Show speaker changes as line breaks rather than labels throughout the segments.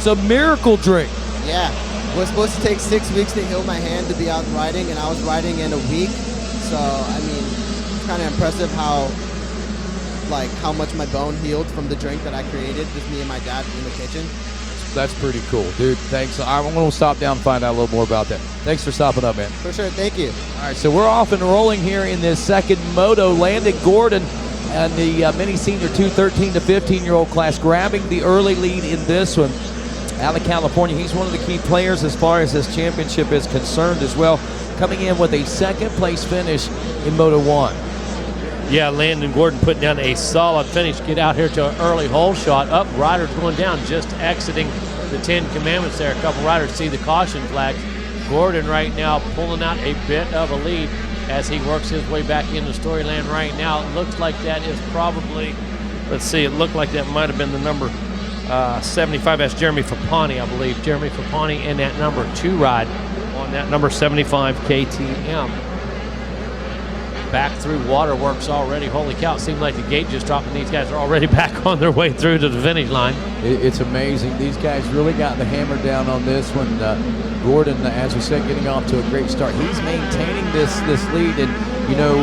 It's a miracle drink.
Yeah. It was supposed to take 6 weeks to heal my hand to be out riding, and I was riding in a week. So, I mean, it's kind of impressive how much my bone healed from the drink that I created, just me and my dad in the kitchen.
That's pretty cool, dude. Thanks. I'm going to stop down and find out a little more about that. Thanks for stopping up, man.
For sure. Thank you.
All right, so we're off and rolling here in this second moto. Landon Gordon and the mini senior 13 to 15-year-old class grabbing the early lead in this one. Out of California, he's one of the key players as far as this championship is concerned as well, coming in with a second-place finish in Moto 1.
Yeah, Landon Gordon putting down a solid finish. Get out here to an early hole shot. Up, riders going down, just exiting the 10 commandments there. A couple riders see the caution flags. Gordon right now pulling out a bit of a lead as he works his way back into Storyland right now. It looks like that is probably, let's see, it looked like that might have been the number 75. That's Jeremy Fapani, I believe. Jeremy Fapani in that number 2 ride on that number 75 KTM. Back through Waterworks already. Holy cow, it seemed like the gate just dropped and these guys are already back on their way through to the finish line.
It's amazing. These guys really got the hammer down on this one. Gordon, as we said, getting off to a great start. He's maintaining this lead, and you know,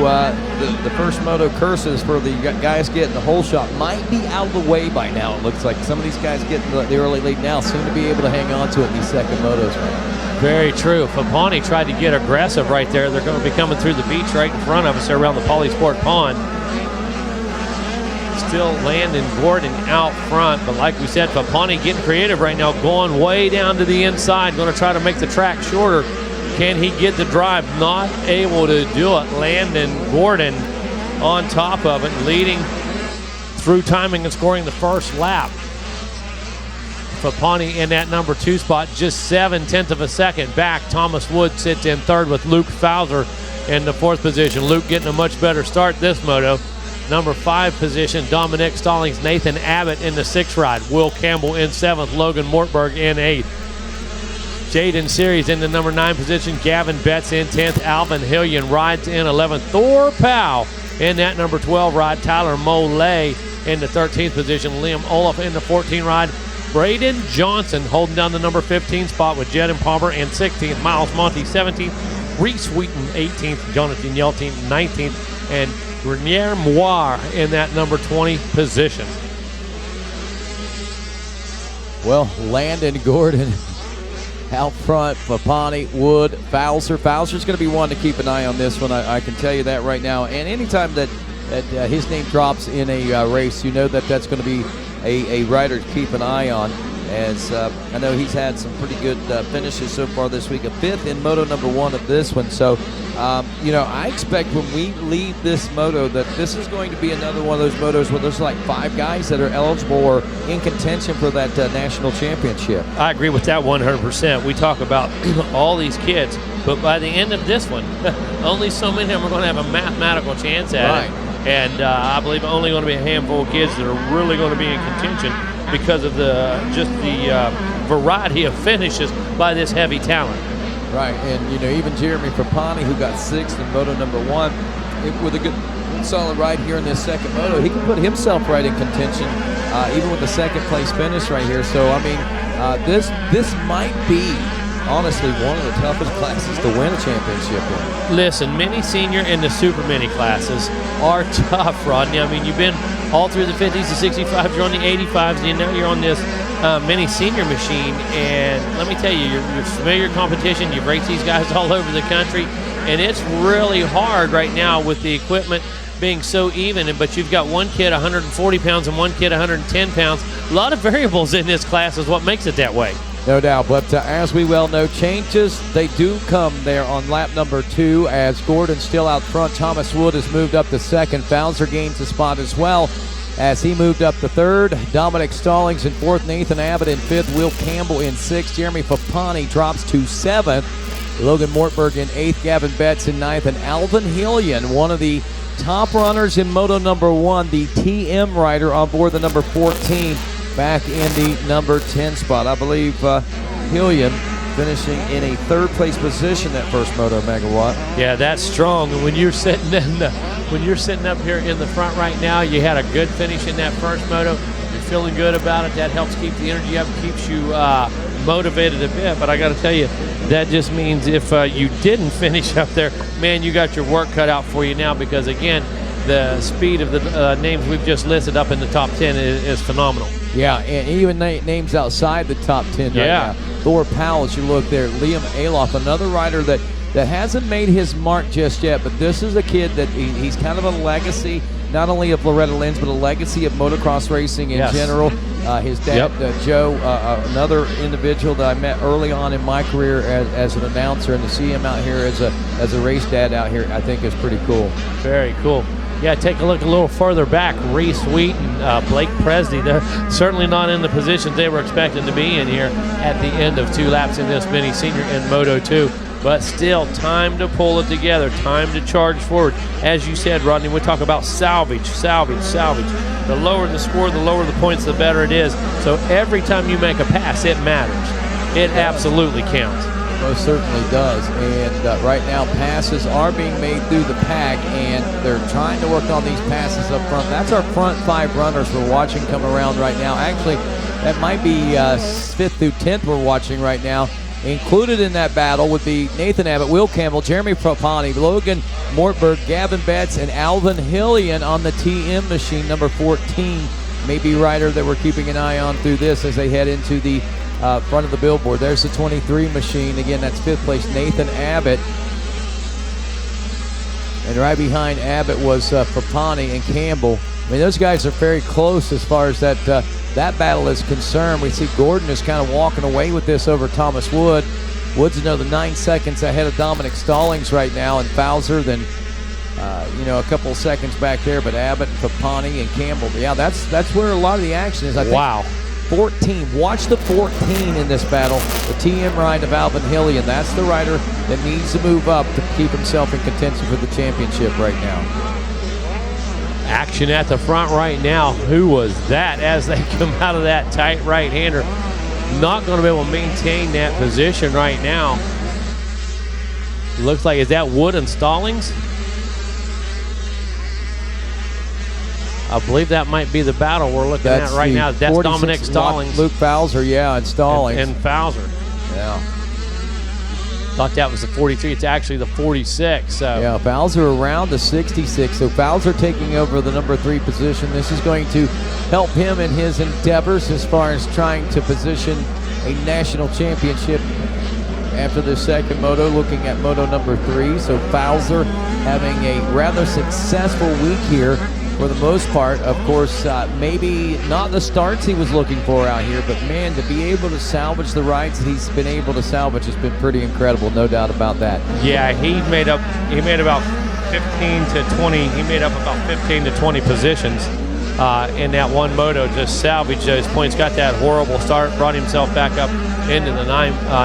the first moto curses for the guys getting the hole shot might be out of the way by now. It looks like some of these guys getting the early lead now seem to be able to hang on to it in these second motos.
Very true. Fapani tried to get aggressive right there. They're going to be coming through the beach right in front of us there around the Polysport Pond. Still Landon Gordon out front, but like we said, Fapani getting creative right now, going way down to the inside, going to try to make the track shorter. Can he get the drive? Not able to do it. Landon Gordon on top of it, leading through timing and scoring the first lap. Fapani in that number 2 spot, just 7/10 of a second back. Thomas Wood sits in third with Luke Fowler in the 4th position. Luke getting a much better start this moto. Number 5 position, Dominic Stallings, Nathan Abbott in the 6th ride. Will Campbell in 7th, Logan Mortberg in 8th. Jaden Series in the number 9 position, Gavin Betts in 10th, Alvin Hillian rides in 11th. Thor Powell in that number 12 ride, Tyler Molay in the 13th position, Liam Olaf in the 14 ride. Braden Johnson holding down the number 15 spot with Jed and Palmer in 16th, Miles Monty 17th, Reese Wheaton 18th, Jonathan Yeltsin 19th, and Grenier Moir in that number 20 position.
Well, Landon Gordon out front, Fapani, Wood, Fowler. Fowler's going to be one to keep an eye on this one. I can tell you that right now. And anytime that his name drops in a race, you know that's going to be a rider to keep an eye on, as I know he's had some pretty good finishes so far this week. A 5th in moto number 1 of this one. So, you know, I expect when we leave this moto that this is going to be another one of those motos where there's like 5 guys that are eligible or in contention for that national championship.
I agree with that 100%. We talk about all these kids, but by the end of this one, only so many of them are going to have a mathematical chance at it. And I believe only going to be a handful of kids that are really going to be in contention because of the variety of finishes by this heavy talent.
Right, and you know, even Jeremy Fapani, who got 6th in moto number 1, with a good solid ride here in this second moto, he can put himself right in contention, even with the 2nd place finish right here. So I mean, this might be honestly one of the toughest classes to win a championship in.
Listen, mini senior and the super mini classes are tough, Rodney. I mean, you've been all through the 50s, the 65s, you're on the 85s, and now you're on this mini senior machine. And let me tell you, you're familiar competition. You've raced these guys all over the country, and it's really hard right now with the equipment being so even. But you've got one kid 140 pounds and one kid 110 pounds. A lot of variables in this class is what makes it that way.
No doubt, but as we well know, changes, they do come there on lap number 2 as Gordon's still out front. Thomas Wood has moved up to 2nd. Fowler gains a spot as well as he moved up to 3rd. Dominic Stallings in 4th. Nathan Abbott in 5th. Will Campbell in 6th. Jeremy Fapani drops to 7th. Logan Mortberg in 8th. Gavin Betts in 9th. And Alvin Hillian, one of the top runners in moto number 1, the TM rider on board the number 14. Back in the number 10 spot. I believe Hillian finishing in a 3rd place position that first moto megawatt.
Yeah, that's strong. And when you're sitting up here in the front right now, you had a good finish in that first moto. You're feeling good about it. That helps keep the energy up, keeps you motivated a bit. But I got to tell you, that just means if you didn't finish up there, man, you got your work cut out for you now, because again, the speed of the names we've just listed up in the top 10 is phenomenal.
Yeah, and even names outside the top 10 right now. Thor Powell, as you look there, Liam Aloff, another rider that hasn't made his mark just yet, but this is a kid that he's kind of a legacy, not only of Loretta Lynn's, but a legacy of motocross racing in general. His dad, Joe, another individual that I met early on in my career as an announcer, and to see him out here as a race dad out here, I think is pretty cool.
Very cool. Yeah, take a look a little further back. Reese Wheaton, Blake Presney, they're certainly not in the positions they were expected to be in here at the end of 2 laps in this mini senior in Moto 2. But still, time to pull it together, time to charge forward. As you said, Rodney, we talk about salvage. The lower the score, the lower the points, the better it is. So every time you make a pass, it matters. It absolutely counts.
Most certainly does. And right now, passes are being made through the pack, and they're trying to work on these passes up front. That's our front 5 runners we're watching come around right now. Actually, that might be 5th through 10th we're watching right now. Included in that battle would be Nathan Abbott, Will Campbell, Jeremy Propani, Logan Mortberg, Gavin Betts, and Alvin Hillian on the TM machine, number 14. Maybe rider that we're keeping an eye on through this as they head into the front of the billboard. There's the 23 machine. Again, that's 5th place, Nathan Abbott. And right behind Abbott was Propani and Campbell. I mean, those guys are very close as far as that battle is concerned. We see Gordon is kind of walking away with this over Thomas Wood. Wood's another 9 seconds ahead of Dominic Stallings right now, and Fowler then, a couple of seconds back there. But Abbott, Propani, and Campbell. Yeah, that's where a lot of the action is. I think.
Wow.
14. Watch the 14 in this battle. The TM ride of Alvin Hillian. That's the rider that needs to move up to keep himself in contention for the championship right now.
Action at the front right now. Who was that as they come out of that tight right-hander? Not going to be able to maintain that position right now. Looks like, is that Wood and Stallings? I believe that might be the battle we're looking at right now. That's Dominic Stallings.
Luke Fowler, and Stallings.
And Fowler.
Yeah.
Thought that was the 43. It's actually the 46. So.
Yeah, Fowler around the 66. So Fowler taking over the number 3 position. This is going to help him in his endeavors as far as trying to position a national championship after the second moto, looking at moto number 3. So Fowler having a rather successful week here for the most part. Of course, maybe not the starts he was looking for out here, but man, to be able to salvage the rides that he's been able to salvage has been pretty incredible, no doubt about that.
Yeah, he made about 15 to 20. He made up about 15 to 20 positions in that one moto, just salvaged those points. Got that horrible start, brought himself back up into the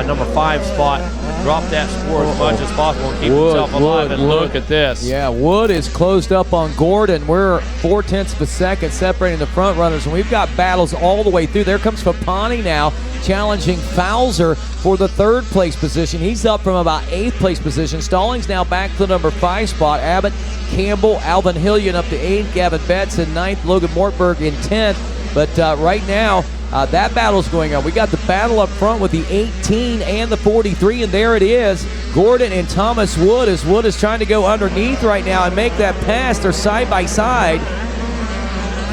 number 5 spot, dropped that score as much as possible and keep himself alive. And look at this.
Yeah, Wood is closed up on Gordon. We're 0.4 of a second separating the front runners, and we've got battles all the way through. There comes Papani now, challenging Fowler for the 3rd place position. He's up from about 8th place position. Stallings now back to the number 5 spot. Abbott, Campbell, Alvin Hillian up to 8th. Gavin Betts in 9th. Logan Mortberg in 10th. But right now, that battle's going on. We got the battle up front with the 18 and the 43, and there it is. Gordon and Thomas Wood, as Wood is trying to go underneath right now and make that pass. They're side by side.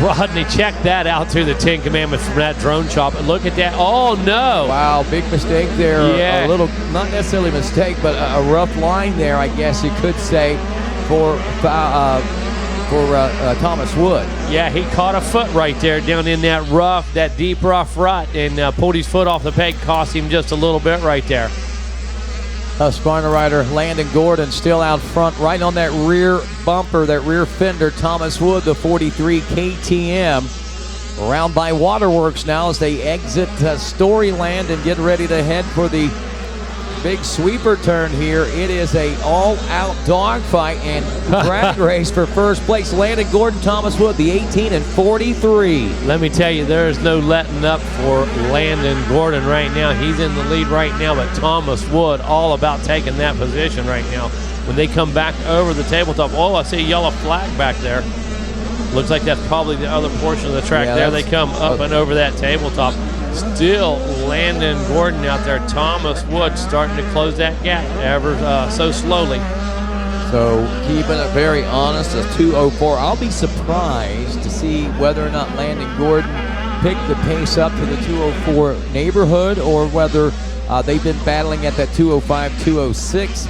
Rodney, check that out through the 10 Commandments from that drone shot. And look at that. Oh, no.
Wow, big mistake there.
Yeah.
A little, not necessarily a mistake, but a rough line there, I guess you could say, for Thomas Wood.
Yeah, he caught a foot right there down in that deep rough rut, and pulled his foot off the peg, cost him just a little bit right there.
Husqvarna rider Landon Gordon still out front, right on that rear bumper, that rear fender. Thomas Wood, the 43 KTM, around by Waterworks now as they exit Storyland and get ready to head for the big sweeper turn here. It is a all-out dogfight and drag race for first place. Landon Gordon, Thomas Wood, the 18 and 43.
Let me tell you, there is no letting up for Landon Gordon right now. He's in the lead right now, but Thomas Wood all about taking that position right now. When they come back over the tabletop, oh, I see a yellow flag back there. Looks like that's probably the other portion of the track.
Yeah,
there they come up and over that tabletop. Still Landon Gordon out there. Thomas Wood starting to close that gap ever so slowly.
So keeping it very honest, a 2:04. I'll be surprised to see whether or not Landon Gordon picked the pace up to the 2:04 neighborhood, or whether they've been battling at that 2:05, 2:06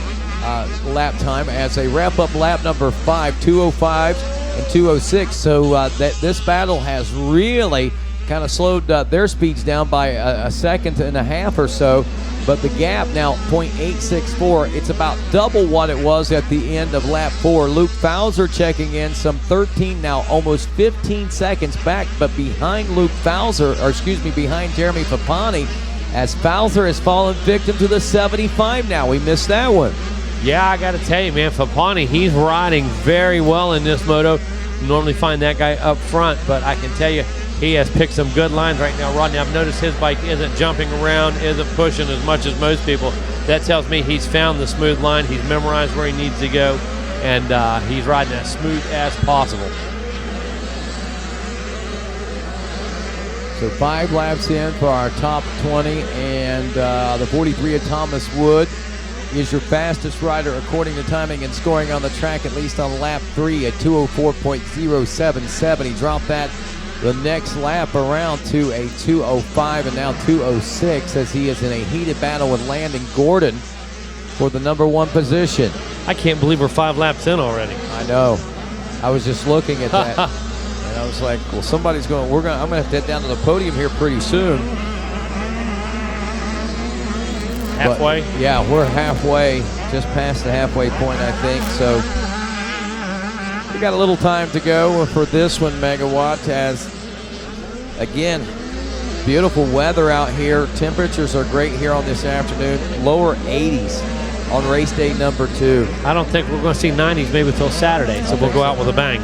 lap time as they wrap up lap number 5, 2:05 and 2:06. So that this battle has really kind of slowed their speeds down by a second and a half or so. But the gap now, 0.864. It's about double what it was at the end of lap 4. Luke Fowler checking in, some 13, now almost 15 seconds back, but behind Luke Fowler, or excuse me, behind Jeremy Papani, as Fowler has fallen victim to the 75 now. We missed that one.
Yeah, I got to tell you, man, Papani, he's riding very well in this moto. Normally find that guy up front, but I can tell you, he has picked some good lines right now. Rodney, I've noticed his bike isn't jumping around, isn't pushing as much as most people. That tells me he's found the smooth line. He's memorized where he needs to go, and he's riding as smooth as possible.
So 5 laps in for our top 20, and the 43 of Thomas Wood is your fastest rider according to timing and scoring on the track, at least on lap 3 at 2:04.077. He dropped that the next lap around to a 2:05 and now 2:06 as he is in a heated battle with Landon Gordon for the number 1 position.
I can't believe we're 5 laps in already.
I know. I was just looking at that and I was like, well, somebody's going, I'm going to have to head down to the podium here pretty soon.
Halfway?
But, yeah, we're halfway, just past the halfway point, I think. So we got a little time to go for this one, Megawatt, as, again, beautiful weather out here. Temperatures are great here on this afternoon. Lower 80s on race day number 2.
I don't think we're going to see 90s maybe until Saturday, so we'll go out with a bang.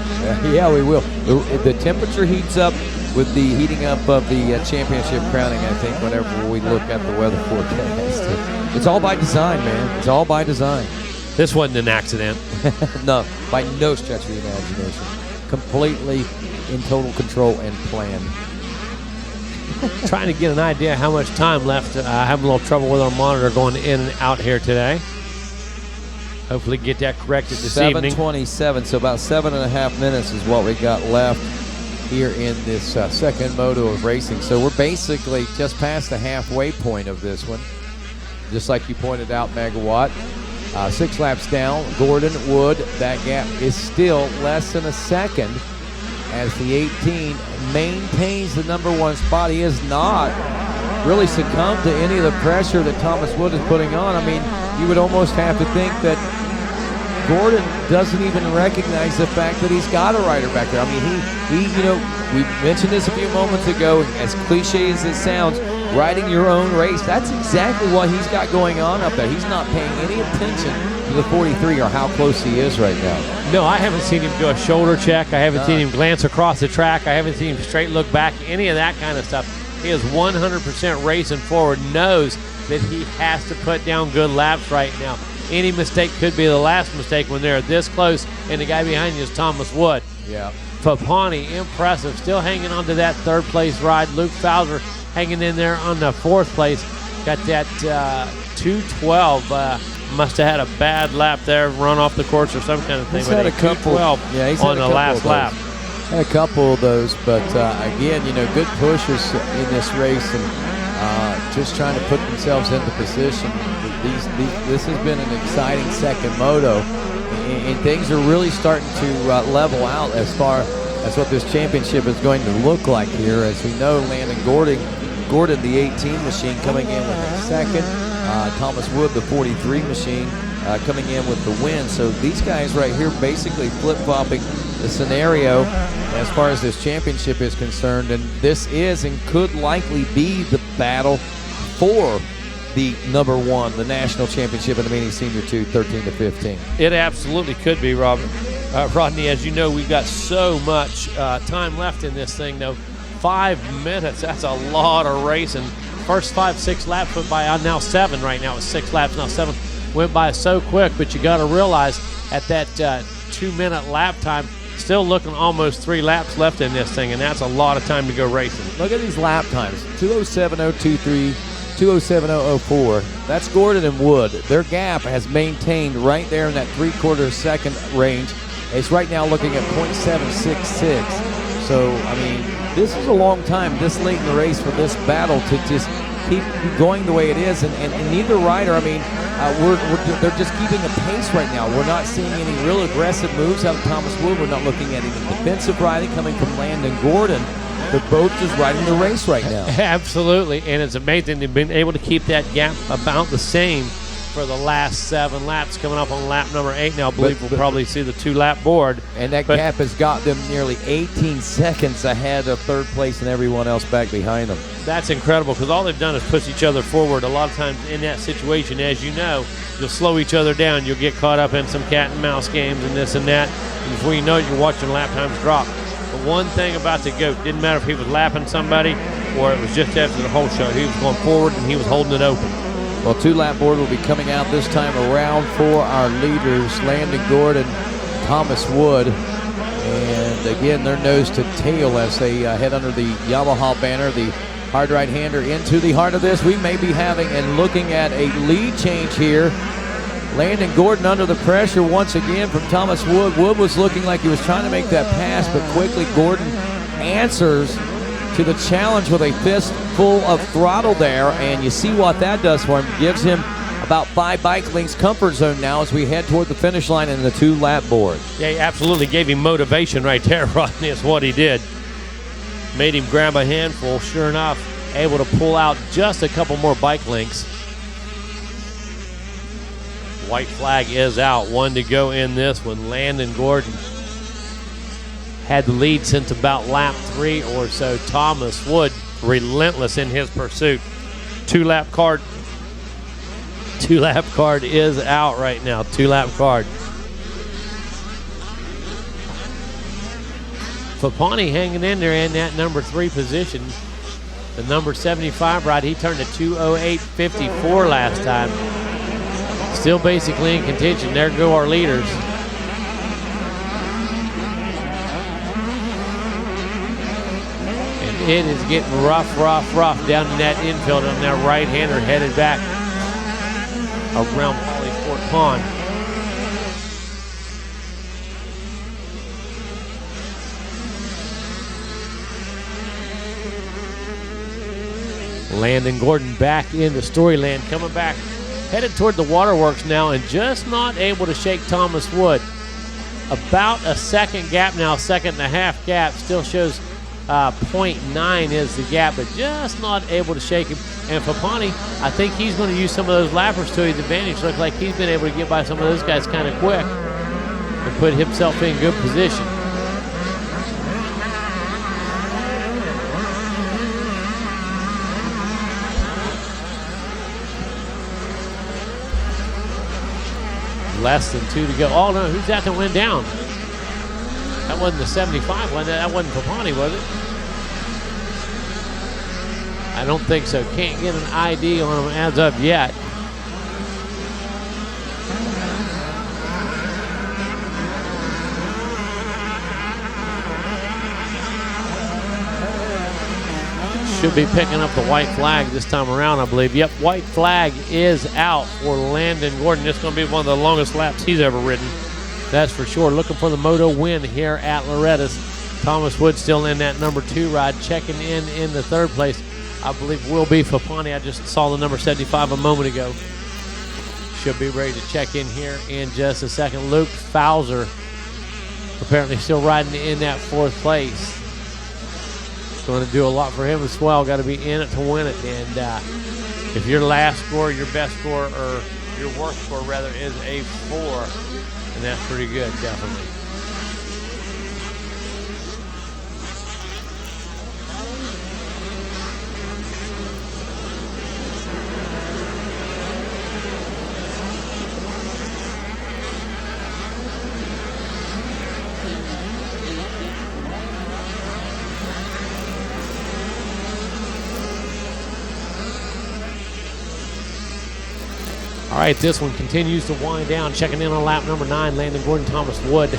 Yeah, we will. The temperature heats up with the heating up of the championship crowning, I think, whenever we look at the weather forecast. It's all by design, man. It's all by design.
This wasn't an accident.
No, by no stretch of the imagination. Completely in total control and plan.
Trying to get an idea how much time left. Having a little trouble with our monitor going in and out here today. Hopefully get that corrected this evening.
7:27, so about 7.5 minutes is what we got left here in this second moto of racing. So we're basically just past the halfway point of this one. Just like you pointed out, Megawatt. 6 laps down, Gordon, Wood, that gap is still less than a second as the 18 maintains the number 1 spot. He has not really succumbed to any of the pressure that Thomas Wood is putting on. I mean, you would almost have to think that Gordon doesn't even recognize the fact that he's got a rider back there. I mean, he you know, we mentioned this a few moments ago, as cliche as it sounds, riding your own race, that's exactly what he's got going on up there. He's not paying any attention to the 43 or how close he is right now.
No, I haven't seen him do a shoulder check. I haven't seen him glance across the track. I haven't seen him straight look back, any of that kind of stuff. He is 100% racing forward, knows that he has to put down good laps right now. Any mistake could be the last mistake when they're this close, and the guy behind you is Thomas Wood.
Yeah.
Papani, impressive, still hanging on to that 3rd place ride. Luke Fowler hanging in there on the 4th place. Got that 2:12. Must have had a bad lap there, run off the course or some kind of thing.
He's had a couple.
Yeah, he's on the last lap.
Had a couple of those, but again, you know, good pushes in this race and just trying to put themselves into position. This has been an exciting second moto, and things are really starting to level out as far as what this championship is going to look like here. As we know, Landon Gordon, the 18 machine, coming in with a second. Thomas Wood, the 43 machine, coming in with the win. So these guys right here basically flip-flopping the scenario as far as this championship is concerned. And this is and could likely be the battle for the number 1, the national championship in the Mini Senior 2, 13 to 15.
It absolutely could be, Robert. Rodney, as you know, we've got so much time left in this thing, though. 5 minutes, that's a lot of racing. First 5-6 laps went by, now 7 right now. It's 6 laps, now 7. Went by so quick, but you got to realize at that 2-minute lap time, Still looking almost 3 laps left in this thing, and that's a lot of time to go racing.
Look at these lap times, 2:07:023, 2:07:004. That's Gordon and Wood. Their gap has maintained right there in that 3/4 second range. It's right now looking at .766. So, I mean, this is a long time this late in the race for this battle to just keep going the way it is. And neither rider, I mean, they're just keeping a pace right now. We're not seeing any real aggressive moves out of Thomas Wood. We're not looking at any defensive riding coming from Landon Gordon. They're both just riding the race right now.
Absolutely, and it's amazing they've been able to keep that gap about the same for the last 7 laps. Coming up on lap number 8 now, I believe we'll probably see the 2-lap board.
And that gap has got them nearly 18 seconds ahead of third place and everyone else back behind them.
That's incredible, because all they've done is push each other forward. A lot of times in that situation, as you know, you'll slow each other down. You'll get caught up in some cat and mouse games and this and that. And before you know it, you're watching lap times drop. But one thing about the GOAT, didn't matter if he was lapping somebody or it was just after the whole show. He was going forward and he was holding it open.
Well, 2-lap board will be coming out this time around for our leaders, Landon Gordon, Thomas Wood. And again, they're nose to tail as they head under the Yamaha banner. The hard right-hander into the heart of this. We may be having and looking at a lead change here. Landon Gordon under the pressure once again from Thomas Wood. Wood was looking like he was trying to make that pass, but quickly Gordon answers to the challenge with a fist full of throttle there, and you see what that does for him. Gives him about 5 bike lengths comfort zone now as we head toward the finish line in the 2-lap board.
Yeah, he absolutely gave him motivation right there, Rodney, is what he did. Made him grab a handful, sure enough, able to pull out just a couple more bike lengths. White flag is out, 1 to go in this one. Landon Gordon had the lead since about lap 3 or so. Thomas Wood, relentless in his pursuit. 2-lap card. 2-lap card is out right now. 2-lap card. Fapani hanging in there in that number 3 position. The number 75 ride, he turned a 2:08.54 last time. Still basically in contention. There go our leaders. It is getting rough down in that infield on that right-hander headed back around Wally Fort Pond. Landon Gordon back into Storyland, coming back, headed toward the waterworks now, and just not able to shake Thomas Wood. About a second gap now, 1.5 gap, still shows 0.9 is the gap, but just not able to shake him. And Fapani, I think he's going to use some of those lappers to his advantage. Looks like he's been able to get by some of those guys kind of quick and put himself in good position. Less than 2 to go. Oh no, who's that went down? That wasn't the 75, was it? That wasn't Fapani, was it? I don't think so. Can't get an ID on him as of yet. Should be picking up the white flag this time around, I believe. Yep, white flag is out for Landon Gordon. This is going to be one of the longest laps he's ever ridden. That's for sure. Looking for the Moto win here at Loretta's. Thomas Wood still in that number 2 ride. Checking in the 3rd place, I believe, will be Fapani. I just saw the number 75 a moment ago. Should be ready to check in here in just a second. Luke Fowler apparently still riding in that 4th place. Going to do a lot for him as well. Got to be in it to win it. And if your last score, your best score, or your worst score rather, is a 4, and that's pretty good, definitely. All right, this one continues to wind down. Checking in on lap number 9, Landon Gordon, Thomas Wood.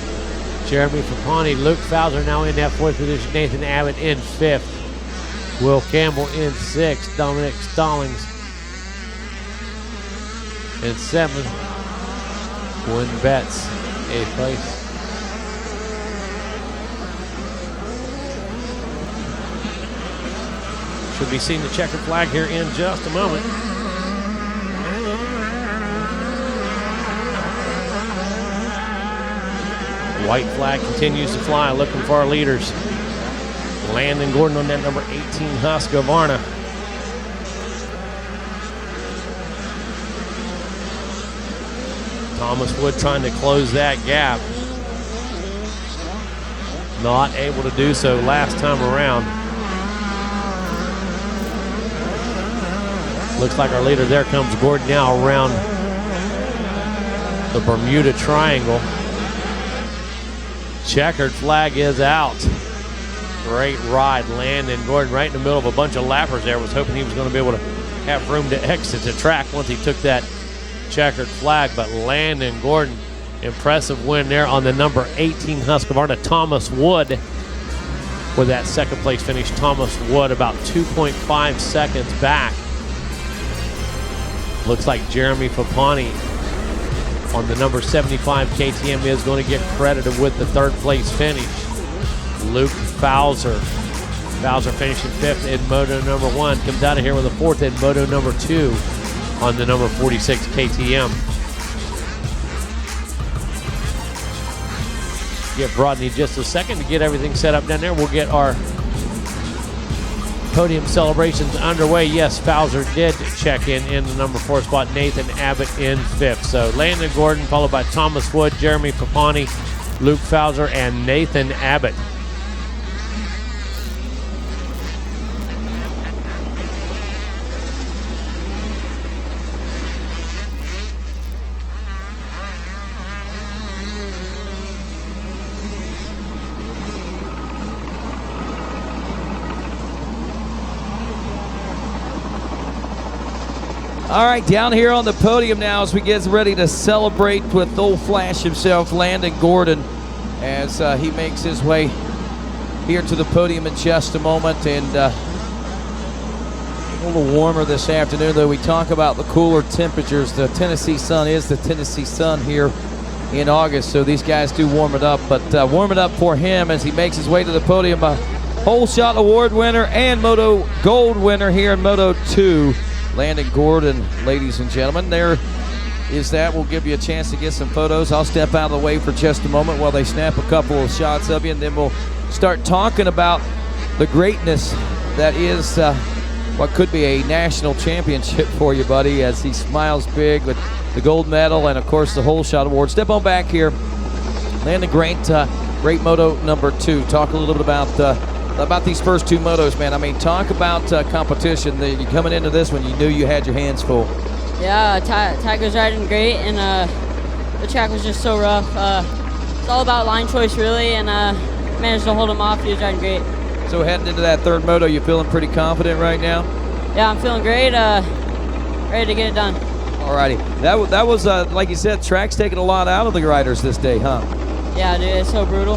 Jeremy Papani, Luke Fowler now in that 4th position. Nathan Abbott in 5th. Will Campbell in 6th. Dominic Stallings in 7th. Gwen Betts, 8th place. Should be seeing the checkered flag here in just a moment. White flag continues to fly, looking for our leaders. Landon Gordon on that number 18 Husqvarna. Thomas Wood trying to close that gap. Not able to do so last time around. Looks like our leader, there comes Gordon now around the Bermuda Triangle. Checkered flag is out. Great ride, Landon Gordon right in the middle of a bunch of lappers there. Was hoping he was going to be able to have room to exit the track once he took that checkered flag, but Landon Gordon, impressive win there on the number 18 Husqvarna. Thomas Wood with that 2nd place finish. Thomas Wood about 2.5 seconds back. Looks like Jeremy Papani on the number 75 KTM is going to get credited with the 3rd place finish. Luke Fowler finishing 5th in Moto number 1. Comes out of here with a 4th in Moto number 2 on the number 46 KTM. Give Rodney just a second to get everything set up down there. We'll get our podium celebrations underway. Yes, Fowler did check in the number 4 spot. Nathan Abbott in 5th. So Landon Gordon followed by Thomas Wood, Jeremy Papani, Luke Fowler, and Nathan Abbott.
All right, down here on the podium now as we get ready to celebrate with old Flash himself, Landon Gordon, as he makes his way here to the podium in just a moment. And a little warmer this afternoon, though. We talk about the cooler temperatures. The Tennessee sun is the Tennessee sun here in August, so these guys do warm it up. But warm it up for him as he makes his way to the podium. A Whole Shot Award winner and Moto Gold winner here in Moto 2. Landon Gordon, ladies and gentlemen. There is that. We'll give you a chance to get some photos. I'll step out of the way for just a moment while they snap a couple of shots of you, and then we'll start talking about the greatness that is what could be a national championship for you, buddy, as he smiles big with the gold medal and, of course, the Whole Shot Award. Step on back here. Landon, great Moto number 2. Talk a little bit about these first 2 motos, man. I mean, talk about competition. You coming into this when you knew you had your hands full.
Yeah, Ty was riding great, and the track was just so rough. It's all about line choice, really, and managed to hold him off. He was riding great.
So heading into that 3rd moto, you feeling pretty confident right now?
Yeah, I'm feeling great. Ready to get it done.
Alrighty. That was like you said, track's taking a lot out of the riders this day, huh?
Yeah, dude, it's so brutal.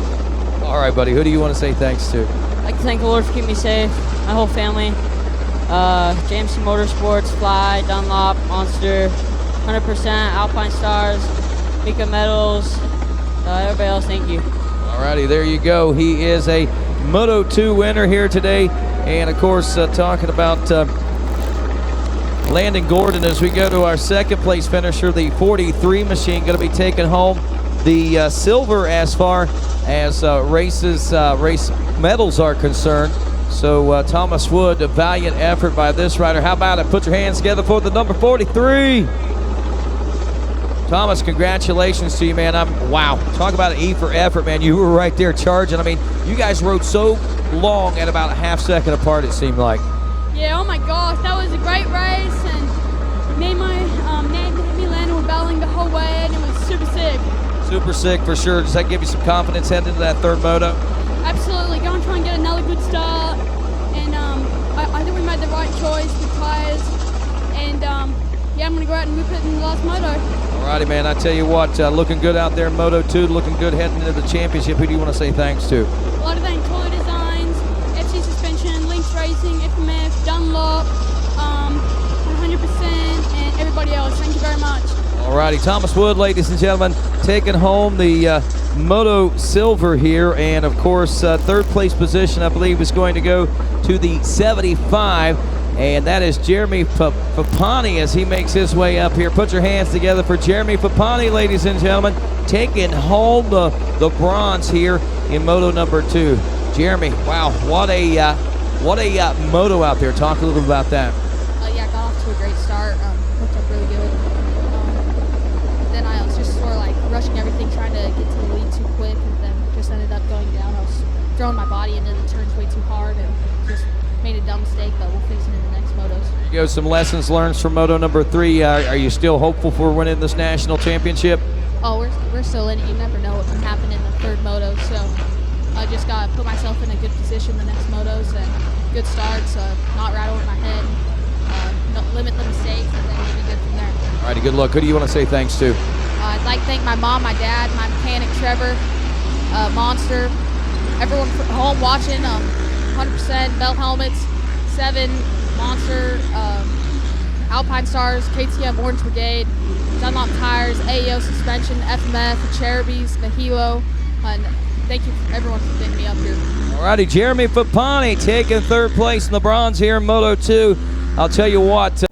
All right, buddy. Who do you want to say thanks to?
I'd like to thank the Lord for keeping me safe, my whole family, JMC Motorsports, Fly, Dunlop, Monster, 100%, Alpine Stars, Mika Metals, everybody else, thank you.
Alrighty, there you go. He is a Moto 2 winner here today, and of course, talking about Landon Gordon as we go to our 2nd place finisher, the 43 machine, going to be taking home the silver as far as race medals are concerned. So Thomas Wood, a valiant effort by this rider. How about it? Put your hands together for the number 43. Thomas, congratulations to you, man. Wow, talk about an E for effort, man. You were right there charging. I mean, you guys rode so long at about a half second apart, it seemed like.
Yeah, oh my gosh, that was a great race, and me and me Landon were battling the whole way, and it was super sick.
Super sick for sure. Does that give you some confidence heading into that 3rd moto?
Absolutely, going to try and get another good start, and I think we made the right choice with tires, and yeah, I'm going to go out and whip it in the last moto.
Alrighty, man. I tell you what, looking good out there in Moto 2, looking good heading into the championship. Who do you want to say thanks to?
A lot of thanks, Toilet Designs, FC Suspension, Lynx Racing, FMF, Dunlop, 100%, and everybody else. Thank you very much.
Alrighty, Thomas Wood, ladies and gentlemen, taking home the Moto Silver here, and of course, third place position, I believe, is going to go to the 75, and that is Jeremy Fapani as he makes his way up here. Put your hands together for Jeremy Fapani, ladies and gentlemen, taking home the bronze here in Moto number 2. Jeremy, wow, what a moto out there. Talk a little bit about that.
Yeah, got off to a great start. Hooked up really good. Then I was just sort of like rushing everything, trying to get to the lead too quick, and then just ended up going down. I was throwing my body into the turns way too hard and just made a dumb mistake, but we'll fix it in the next motos.
There you go, some lessons learned from Moto number 3. Are you still hopeful for winning this national championship?
Oh, we're still in it. You never know what can happen in the third moto, so I just got to put myself in a good position the next motos and good starts, not rattle in my head, limit the mistakes, and then we'll be good from there.
All righty, good luck. Who do you want to say thanks to?
I'd like to thank my mom, my dad, my mechanic Trevor, Monster, everyone from home watching, 100% Bell Helmets, 7, Monster, Alpine Stars, KTM Orange Brigade, Dunlop Tires, AEO Suspension, FMF, Cherubies, Mahilo, and thank you everyone for getting me up here.
All righty, Jeremy Fapani taking third place in the bronze here in Moto 2. I'll tell you what.